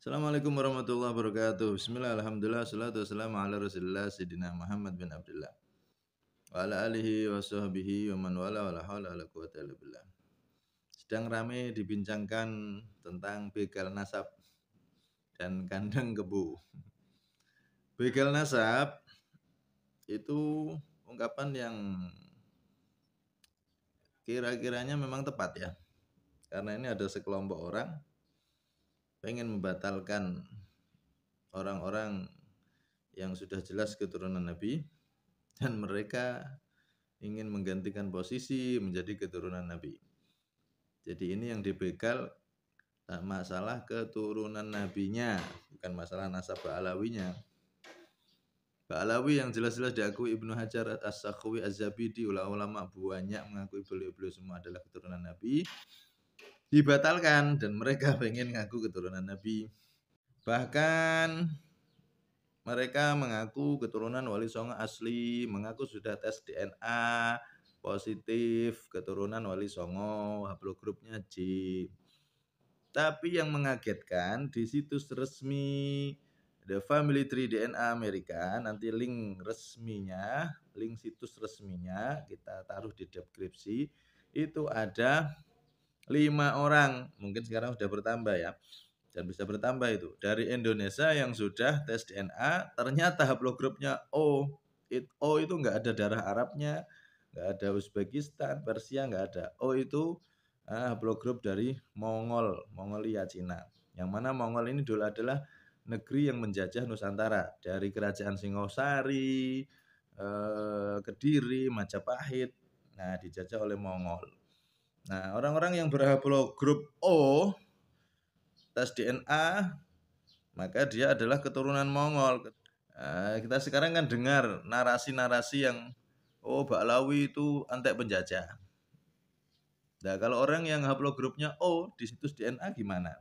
Assalamualaikum warahmatullahi wabarakatuh. Bismillah, alhamdulillah, salatu wassalamu ala rasulillah Sayyidina Muhammad bin Abdullah wa ala alihi wa sahbihi wa man wala wa la hawla wa la quwwata illa billah. Sedang ramai dibincangkan tentang begal nasab dan kandang kebu. Begal nasab itu ungkapan yang kira-kiranya memang tepat ya. Karena ini ada sekelompok orang pengen membatalkan orang-orang yang sudah jelas keturunan Nabi dan mereka ingin menggantikan posisi menjadi keturunan Nabi. Jadi ini yang dibegal masalah keturunan nabinya, bukan masalah nasab Ba'alawinya. Ba'alawi yang jelas-jelas diakui Ibnu Hajar As-Sakhawi Az-Zabidi, ulama-ulama banyak mengakui beliau-beliau semua adalah keturunan Nabi, dibatalkan dan mereka pengen ngaku keturunan Nabi. Bahkan mereka mengaku keturunan Wali Songo asli, mengaku sudah tes DNA positif keturunan Wali Songo, haplogrupnya J. Tapi yang mengagetkan di situs resmi The Family Tree DNA Amerika, nanti link resminya, link situs resminya kita taruh di deskripsi, itu ada 5 orang, mungkin sekarang sudah bertambah ya. Dan bisa bertambah itu dari Indonesia yang sudah tes DNA ternyata haplogrupnya O. O itu nggak ada darah Arabnya, nggak ada Uzbekistan, Persia nggak ada. O itu haplogrup dari Mongolia, Cina. Yang mana Mongol ini dulu adalah negeri yang menjajah Nusantara dari kerajaan Singosari, Kediri, Majapahit. Nah, dijajah oleh Mongol. Nah, orang-orang yang berhaplogrup O tes DNA maka dia adalah keturunan Mongol. Kita sekarang kan dengar narasi-narasi yang Ba'alawi itu antek penjajah. Nah, kalau orang yang haplogrupnya O di situs DNA gimana?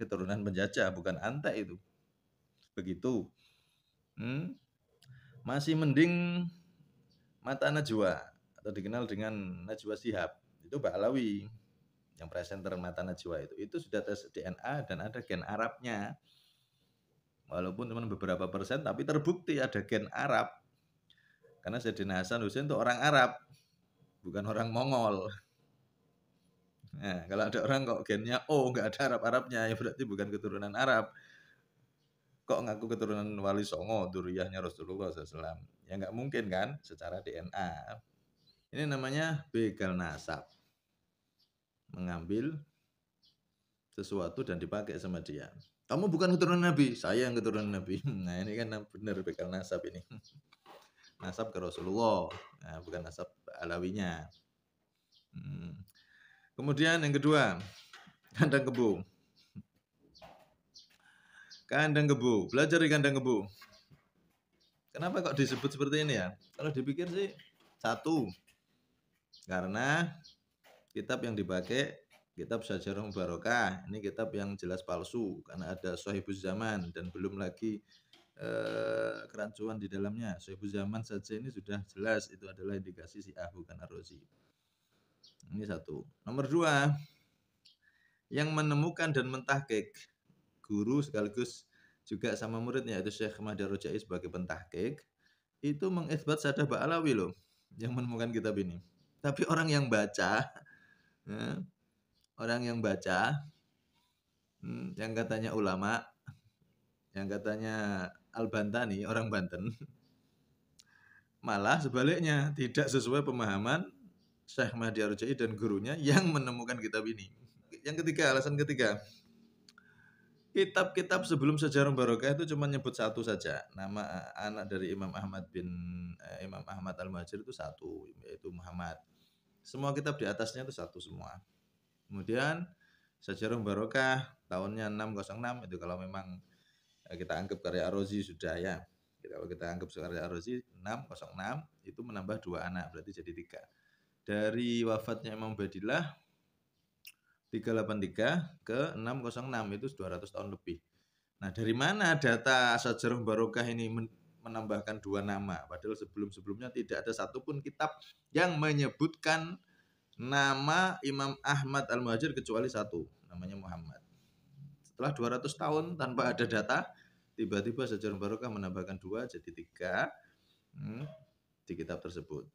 Keturunan penjajah, bukan antek itu. Begitu. Masih mending Mata Najwa atau dikenal dengan Najwa Shihab. Itu Ba'alawi. Yang presenter Mata Najwa itu sudah tes DNA dan ada gen Arabnya. Walaupun cuma beberapa persen, tapi terbukti ada gen Arab. Karena Sayyidina Hasan Hussein itu orang Arab, bukan orang Mongol. Nah, kalau ada orang kok gennya nggak ada Arab-Arabnya, ya berarti bukan keturunan Arab. Kok ngaku keturunan Wali Songo, duriyahnya Rasulullah SAW? Ya nggak mungkin kan, secara DNA. Ini namanya begal nasab. Mengambil sesuatu dan dipakai sama dia. Kamu bukan keturunan Nabi, saya yang keturunan Nabi. Nah, ini kan benar begal nasab ini. Nasab ke Rasulullah, nah, bukan nasab Alawinya. Kemudian yang kedua, kandang kebu. Kandang kebu, belajar di kandang kebu. Kenapa kok disebut seperti ini ya? Kalau dipikir sih satu, karena kitab yang dipakai kitab Syajarah Mubarakah, ini kitab yang jelas palsu karena ada Sohibuz Zaman dan belum lagi kerancuan di dalamnya. Sohibuz Zaman saja ini sudah jelas itu adalah indikasi Syiah bukan Ar-Razi. Ini satu. Nomor dua, yang menemukan dan mentahqiq guru sekaligus juga sama muridnya yaitu Syekh Mahdi Ar-Rajai sebagai pentahqiq itu mengisbat Sadah Ba'alawi loh yang menemukan kitab ini. Tapi orang yang baca yang katanya ulama, yang katanya Al-Bantani, orang Banten, malah sebaliknya tidak sesuai pemahaman Syekh Mahdi Ar-Rajai dan gurunya yang menemukan kitab ini. Yang ketiga, alasan ketiga, kitab-kitab sebelum Syajarah Mubarakah itu cuma nyebut satu saja. Nama anak dari Imam Ahmad Al-Muhajir itu satu, yaitu Muhammad. Semua kitab di atasnya itu satu semua. Kemudian Syajarah Mubarakah tahunnya 606 itu kalau memang kita anggap karya Ar-Razi sudah ya. Kalau kita anggap karya Ar-Razi 606 itu menambah 2 anak berarti jadi 3. Dari wafatnya Imam Badillah 383 ke 606 itu 200 tahun lebih. Nah, dari mana data Syajarah Mubarakah ini menambahkan 2 nama? Padahal sebelum-sebelumnya tidak ada satupun kitab yang menyebutkan nama Imam Ahmad Al-Muhajir kecuali satu, namanya Muhammad. Setelah Setelah 200 tahun tanpa ada data, tiba-tiba Syajarul Barokah menambahkan 2 jadi 3 di kitab tersebut.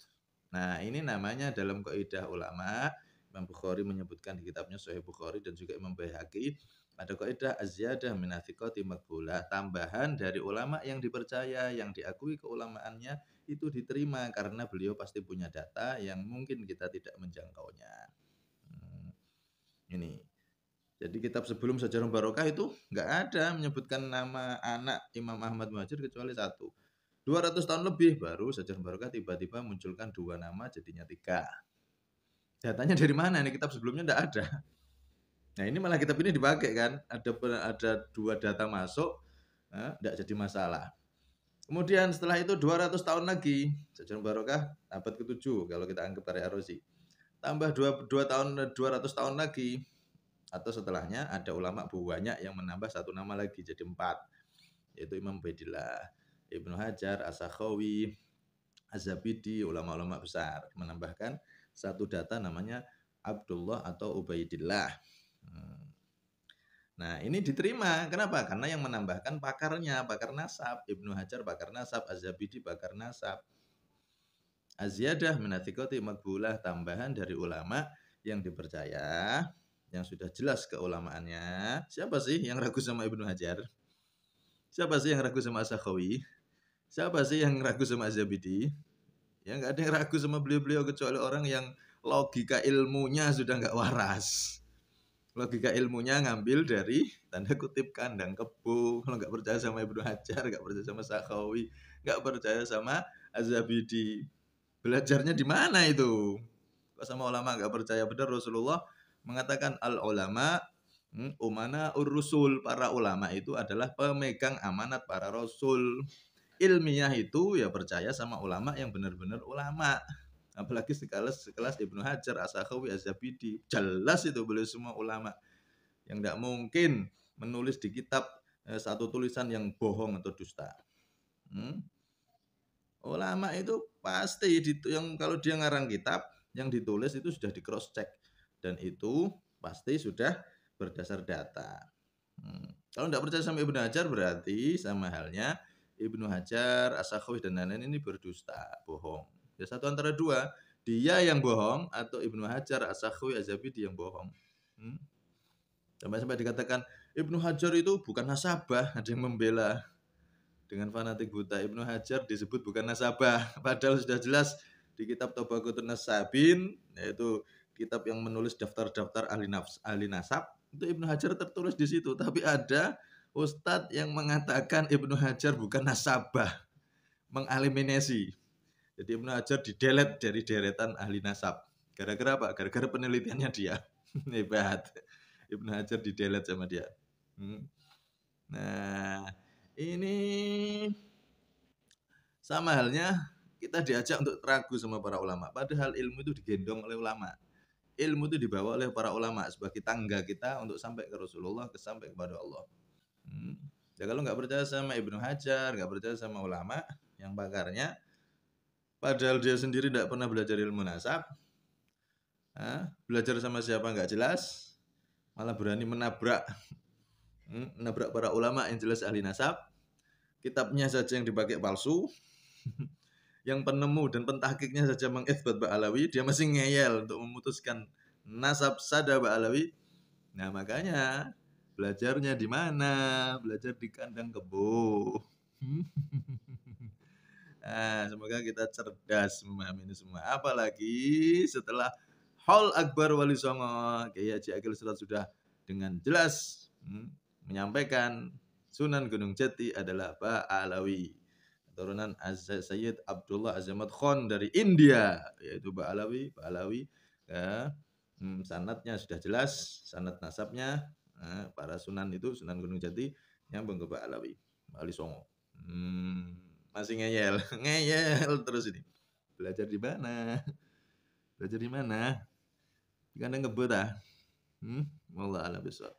Nah, ini namanya dalam kaidah ulama, Imam Bukhari menyebutkan di kitabnya Sahih Bukhari dan juga Imam Baihaqi, ada kaidah az-ziyadah min athiqati maqbulah, tambahan dari ulama yang dipercaya, yang diakui keulamaannya itu diterima karena beliau pasti punya data yang mungkin kita tidak menjangkaunya. Ini. Jadi kitab sebelum Syajarul Barokah itu nggak ada menyebutkan nama anak Imam Ahmad Muhajir kecuali 1. 200 tahun lebih baru Syajarul Barokah tiba-tiba munculkan 2 nama jadinya 3. Datanya dari mana? Ini kitab sebelumnya enggak ada. Nah, ini malah kitab ini dipakai kan. Ada 2 data masuk, enggak jadi masalah. Kemudian setelah itu 200 tahun lagi, Syajarul Barokah abad ke-7 kalau kita anggap Tarik Ar-Razi. Tambah 200 tahun lagi atau setelahnya ada ulama banyak yang menambah 1 nama lagi jadi 4. Yaitu Imam Ubaidillah, Ibnu Hajar, As-Sakhawi, Az-Zabidi, ulama-ulama besar menambahkan 1 data namanya Abdullah atau Ubaidillah. Nah, ini diterima. Kenapa? Karena yang menambahkan pakarnya, pakar nasab. Ibnu Hajar pakar nasab, Az-Zabidi pakar nasab. Az-ziyadah min athiqati maqbulah, tambahan dari ulama yang dipercaya, yang sudah jelas keulamaannya. Siapa sih yang ragu sama Ibnu Hajar? Siapa sih yang ragu sama As-Sakhawi? Siapa sih yang ragu sama Az-Zabidi? Ya nggak ada yang ragu sama beliau-beliau kecuali orang yang logika ilmunya sudah nggak waras. Logika ilmunya ngambil dari tanda kutip kandang kebo. Kalau nggak percaya sama Ibnu Hajar, nggak percaya sama Sakhawi, nggak percaya sama Az-Zabidi, belajarnya di mana itu? Kok sama ulama nggak percaya? Benar Rasulullah mengatakan al-ulama umana ur-rusul, para ulama itu adalah pemegang amanat para rasul. Ilmiah itu ya percaya sama ulama yang benar-benar ulama. Apalagi sekelas Ibnu Hajar, As-Sakhawi, Az-Zabidi, jelas itu beliau semua ulama yang tidak mungkin menulis di kitab satu tulisan yang bohong atau dusta. Ulama itu pasti yang kalau dia ngarang kitab yang ditulis itu sudah di cross check dan itu pasti sudah berdasar data. Kalau tidak percaya sama Ibnu Hajar berarti sama halnya Ibnu Hajar, As-Sakhawi dan lain-lain ini berdusta, bohong. Ya satu antara dua, dia yang bohong atau Ibnu Hajar, As-Sakhawi, Az-Zabidi yang bohong. Sampai-sampai dikatakan Ibnu Hajar itu bukan nasabah, ada yang membela dengan fanatik buta. Ibnu Hajar disebut bukan nasabah, padahal sudah jelas di kitab Tabaqatun Nasabin, yaitu kitab yang menulis daftar-daftar ahli nasab, itu Ibnu Hajar tertulis di situ, tapi ada ustadz yang mengatakan Ibnu Hajar bukan nasabah, mengeliminasi. Jadi Ibnu Hajar didelet dari deretan ahli nasab. Gara-gara apa? Gara-gara penelitiannya dia. Hebat. Ibnu Hajar didelet sama dia. Nah, ini sama halnya kita diajak untuk ragu sama para ulama. Padahal ilmu itu digendong oleh ulama. Ilmu itu dibawa oleh para ulama sebagai tangga kita untuk sampai ke Rasulullah, sampai kepada Allah. Ya kalau nggak percaya sama Ibnu Hajar, nggak percaya sama ulama yang pakarnya, padahal dia sendiri tidak pernah belajar ilmu nasab, belajar sama siapa nggak jelas, malah berani menabrak para ulama yang jelas ahli nasab, kitabnya saja yang dipakai palsu, yang penemu dan pentahkiknya saja mengitsbat Ba'alawi, dia masih ngeyel untuk memutuskan nasab sada Ba'alawi. Nah makanya belajarnya di mana? Belajar di kandang kebo. Nah, semoga kita cerdas memahami ini semua. Apalagi setelah Haul Akbar Wali Songo, Kiai Haji Akil Sirot sudah dengan jelas menyampaikan Sunan Gunung Jati adalah Ba'alawi, turunan Sayyid Abdullah Azamat Khan dari India, yaitu Ba'alawi. Ya, sanadnya sudah jelas, sanad nasabnya. Para sunan itu Sunan Gunung Jati nyambung ke Ba'alawi, Wali Songo. Masih ngeyel terus ini. Belajar di mana? Di kandang kebo ta? Wallah a'lam bishawab.